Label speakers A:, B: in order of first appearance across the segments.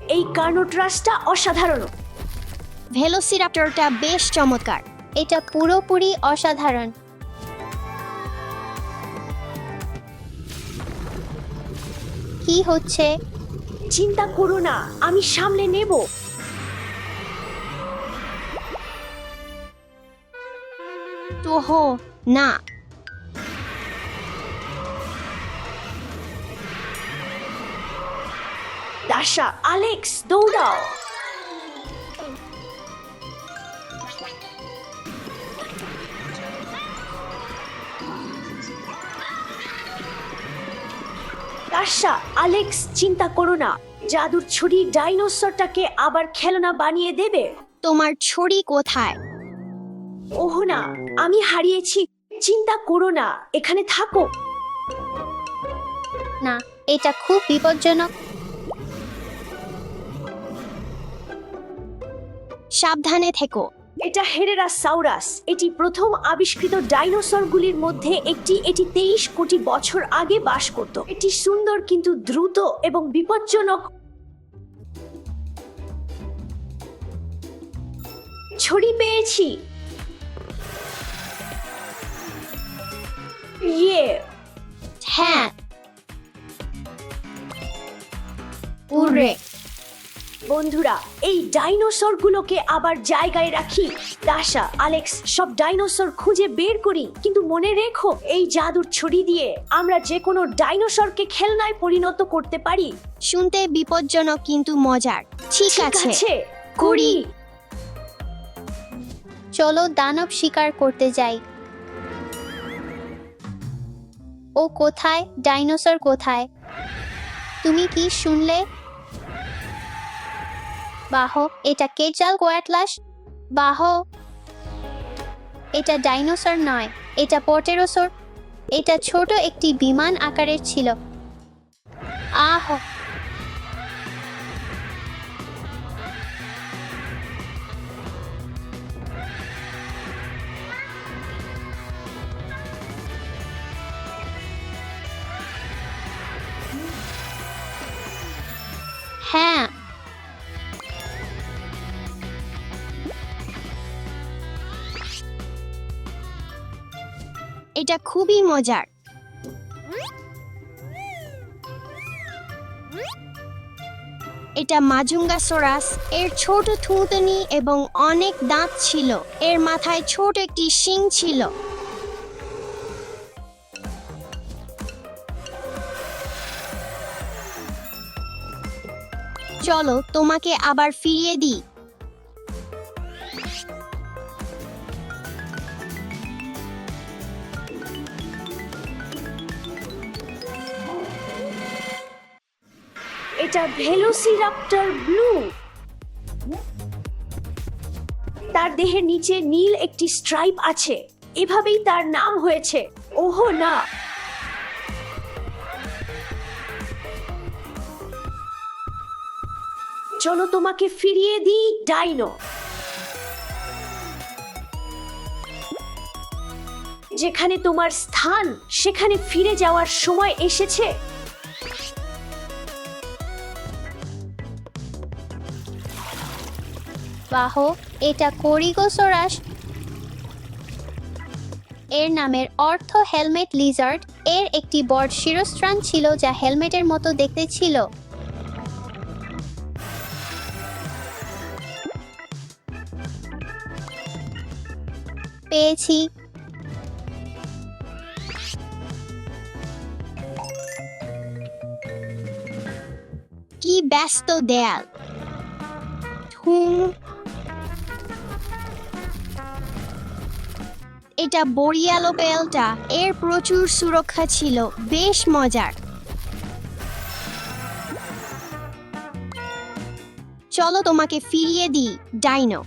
A: এই কার্নোট্রাসটা অসাধারণ।
B: ভেলোসিরাপ্টরটা বেশ চমৎকার।
C: এটা পুরোপুরি অসাধারণ। কি হচ্ছে?
A: চিন্তা করো না, আমি সামলে নেব।
B: তোহো না,
A: দাশা, অ্যালেক্স, দৌড়াও। দাশা, অ্যালেক্স, চিন্তা করো না, জাদুর ছুরি ডাইনোসরটাকে আবার খেলনা বানিয়ে দেবে।
B: তোমার ছড়ি কোথায়?
A: ওহ না, আমি হারিয়েছি। চিন্তা করো না, এখানে থাকো।
C: না, এটা খুব বিপজ্জনক।
B: সাবধানে থেকো।
A: এটা হেরেরাসাউরাস। এটি প্রথম আবিষ্কৃত ডাইনোসরগুলির মধ্যে একটি। এটি 23 কোটি বছর আগে বাস করত। এটি সুন্দর কিন্তু দ্রুত এবং বিপজ্জনক। ছড়ি পেয়েছি। ইয়ে,
B: হ্যাঁ, উড়ে।
A: বন্ধুরা, এই ডাইনোসরগুলোকে আবার জায়গায় রাখি। দাশা, অ্যালেক্স, সব ডাইনোসর খুঁজে বের করি। কিন্তু মনে রেখো, এই জাদুর ছড়ি দিয়ে আমরা যে কোনো ডাইনোসরকে খেলনায় পরিণত করতে পারি।
B: শুনতে বিপজ্জনক কিন্তু মজার। ঠিক আছে,
A: করি।
C: চলো দানব শিকার করতে যাই। ও কোথায়? ডাইনোসর কোথায়? তুমি কি শুনলে? বাহ, এটা কেচালকোয়াটলাস। বাহ, এটা ডাইনোসর নয়, এটা পটেরোসর। এটা ছোট একটি বিমান আকারের ছিল। আহ, হ্যাঁ,
B: এটা খুবই মজার। এটা মাজুঙ্গাসোরাস। এর ছোট থুতনি এবং অনেক দাঁত ছিল। এর মাথায় ছোট একটি শিং ছিল। চলো তোমাকে আবার ফিরিয়ে দিই।
A: এটা ভেলোসিরাপ্টর ব্লু। তার দেহের নিচে নীল একটি স্ট্রাইপ আছে। এভাবেই তার নাম হয়েছে। ওহ না, চলো তোমাকে ফিরিয়ে দিই, ডাইনো। যেখানে তোমার স্থান, সেখানে ফিরে যাওয়ার সময় এসেছে।
C: বাহ, এটা কোরিগোসোরাস। এর নামের অর্থ হেলমেট লিজার্ড। এর একটি বড় শিরস্ত্রাণ ছিল যা হেলমেটের মতো দেখতে ছিল। পেয়েছি।
B: কি ব্যস্ত দেয়াল। হুম, এটা বরিয়ালোপেলটা। এর প্রচুর সুরক্ষা ছিল, বেশ মজার। চলো তোমাকে ফিরিয়ে দিই, ডাইনো।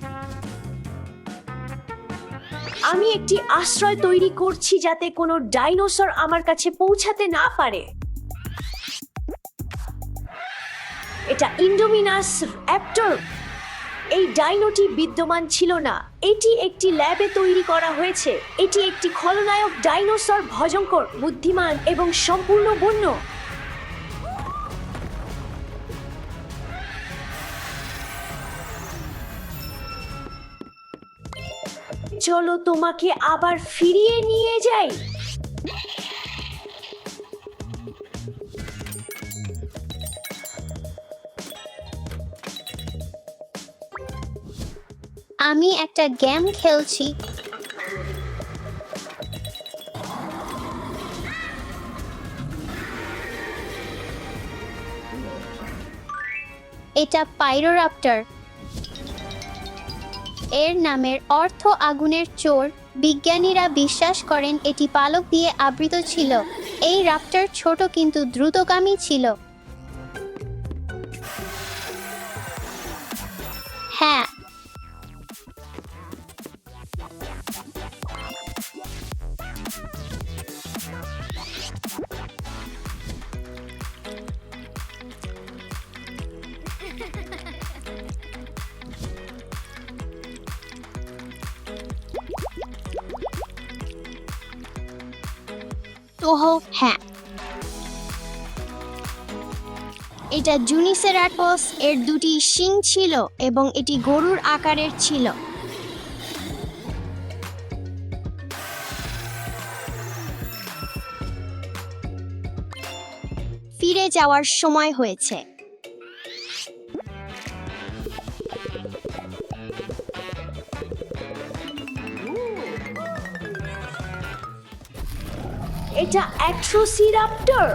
A: আমি একটি আশ্রয় তৈরি করছি যাতে কোনো ডাইনোসর আমার কাছে পৌঁছাতে না পারে। এটা ইন্ডোমিনাস র্যাপটর। এই ডাইনোটি বিদ্যমান ছিল না। এটি একটি ল্যাবে তৈরি করা হয়েছে। এটি একটি খলনায়ক ডাইনোসর, ভয়ঙ্কর, বুদ্ধিমান এবং সম্পূর্ণ বন্য। চলো তোমাকে আবার ফিরিয়ে নিয়ে যাই।
C: আমি একটা গেম খেলছি। এটা পাইরোরাপ্টর। এর নামের অর্থ আগুনের চোর। বিজ্ঞানীরা বিশ্বাস করেন এটি পালক দিয়ে আবৃত ছিল। এই রাপ্টর ছোট কিন্তু দ্রুতগামী ছিল। হ্যাঁ,
B: ওহ হ্যাঁ, এটা জুনিসেরাটস। এর দুটি শিং ছিল এবং এটি গরুর আকারের ছিল। ফিরে যাওয়ার সময় হয়েছে।
A: এটা অ্যাট্রোসিরাপ্টর।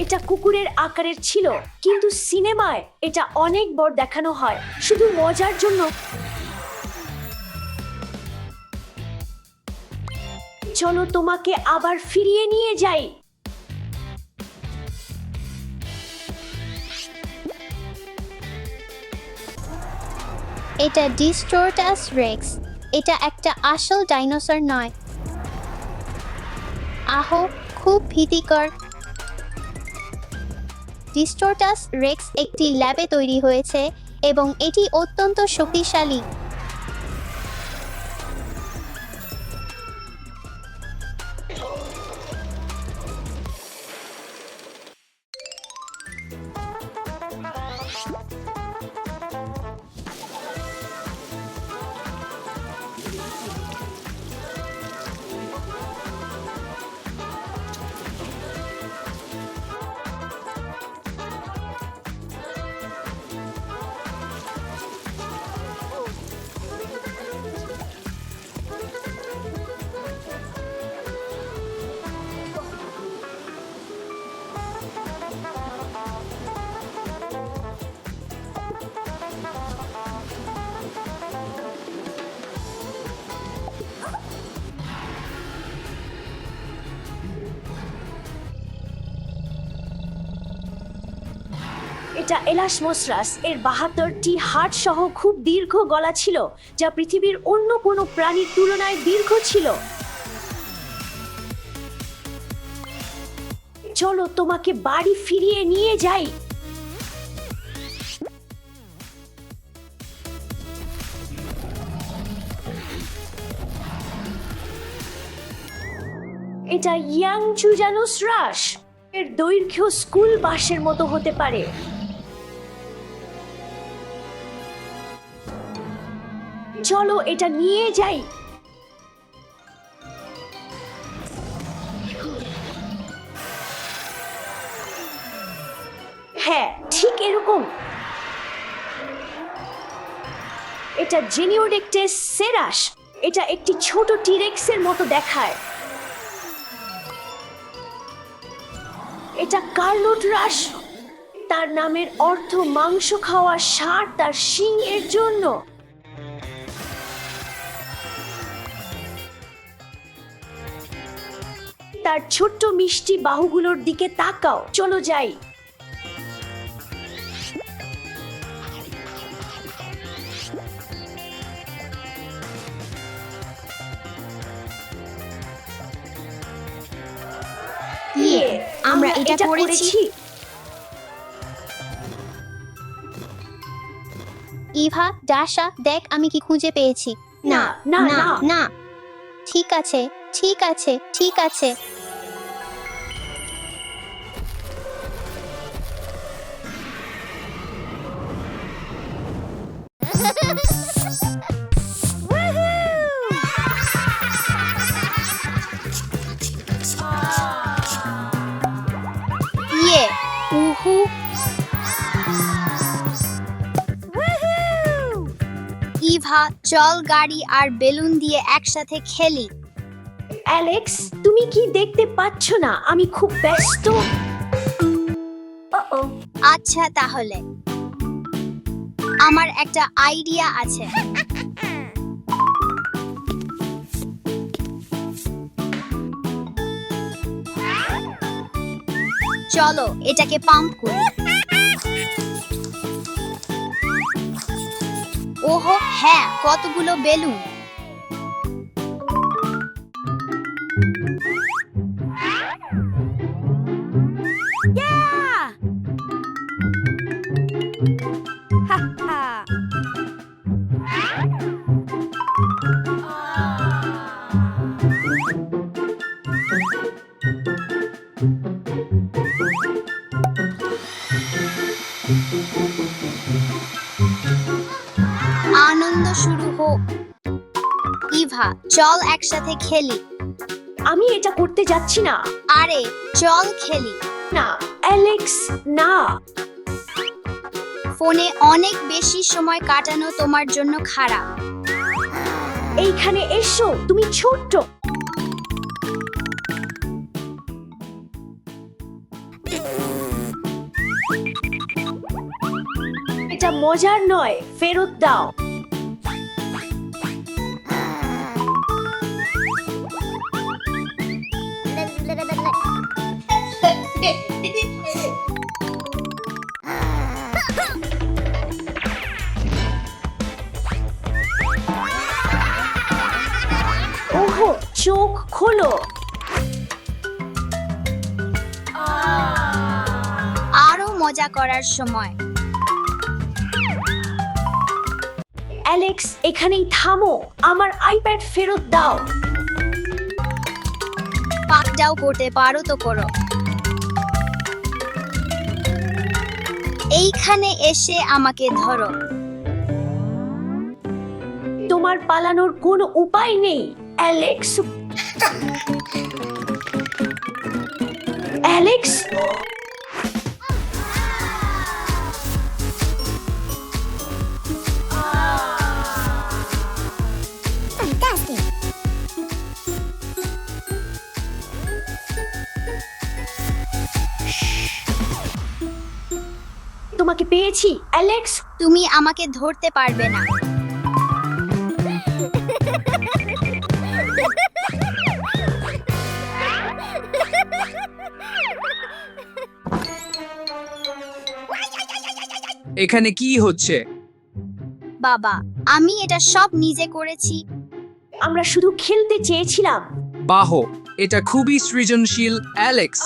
A: এটা কুকুরের আকারের ছিল, কিন্তু সিনেমায় এটা অনেক বড় দেখানো হয় শুধু মজার জন্য। চলো তোমাকে আবার ফিরিয়ে নিয়ে যাই।
C: এটা ডিস্টোরটাস রেক্স। এটা একটা আসল ডাইনোসর নয়। আহো, খুব ভীতিকর। ডিস্টোরটাস রেক্স একটি ল্যাবে তৈরি হয়েছে এবং এটি অত্যন্ত শক্তিশালী।
A: এটা এলাসমোসরাস। এর ৭২টি হাড় সহ খুব দীর্ঘ গলা ছিল, যা পৃথিবীর অন্য কোনো প্রাণীর তুলনায় দীর্ঘ ছিল। চলো তোমাকে বাড়ি ফিরিয়ে নিয়ে যাই। এটা ইয়াং জুজানোসরাস। এর দৈর্ঘ্য স্কুল বাসের মতো হতে পারে। চলো এটা নিয়ে যাই। হ্যাঁ, ঠিক এরকম। এটা জেনিওডেক্টেস সেরাস। এটা একটি ছোট টিরেক্সের মতো দেখায়। এটা কার্লোটরাস। তার নামের অর্থ মাংস খাওয়া ষাঁড় তার শিং এর জন্য। তার ছোট্ট মিষ্টি বাহুগুলোর দিকে তাকাও। চলো যাই।
B: আমরা এটা করেছি।
C: ইভা, ডাসা, দেখ আমি কি খুঁজে পেয়েছি।
A: না না
B: না
A: না
B: না,
C: ঠিক আছে, ঠিক আছে, ঠিক আছে।
B: ইভা, চল গাড়ি আর বেলুন দিয়ে একসাথে খেলি।
A: অ্যালেক্স, তুমি কি দেখতে পাচ্ছ না আমি খুব ব্যস্ত? ও
B: আচ্ছা তাহলে আমার একটা আইডিয়া আছে। চলো এটাকে পাম্প করি। ওহো হ্যাঁ, কতগুলো বেলুন। আনন্দ শুরু হোক। ইভা, চল একসাথে খেলি।
A: আমি এটা করতে যাচ্ছি না।
B: আরে চল খেলি।
A: না অ্যালেক্স, না।
B: ফোনে অনেক বেশি সময় কাটানো তোমার জন্য খারাপ।
A: এইখানে এসো, তুমি ছোট্ট। এটা মজার নয়, ফেরত দাও। ওহো, চোখ খোলো।
B: আরো মজা করার সময়।
A: অ্যালেক্স, এখানেই থামো, আমার আইপ্যাড ফেরত দাও।
B: পাকটাও করতে পারো তো করো। এইখানে এসে আমাকে ধরো।
A: তোমার পালানোর কোনো উপায় নেই অ্যালেক্স। অ্যালেক্স, তোমাকে পেয়েছি অ্যালেক্স।
B: তুমি আমাকে ধরতে পারবে না।
D: এখানে কি হচ্ছে?
B: বাবা, আমি এটা সব নিজে করেছি।
A: আমরা শুধু খেলতে চেয়েছিলাম।
D: বাহ, এটা খুবই সৃজনশীল অ্যালেক্স।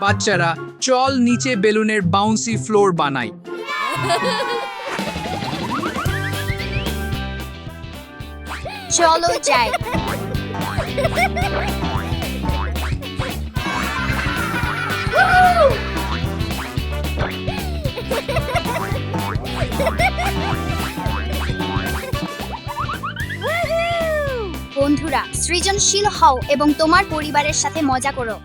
D: বাচ্চারা, চল নিচে বেলুনের বাউন্সি ফ্লোর বানাই।
B: চলো যাই। বন্ধুরা, সৃজনশীল হও এবং তোমার পরিবারের সাথে মজা করো।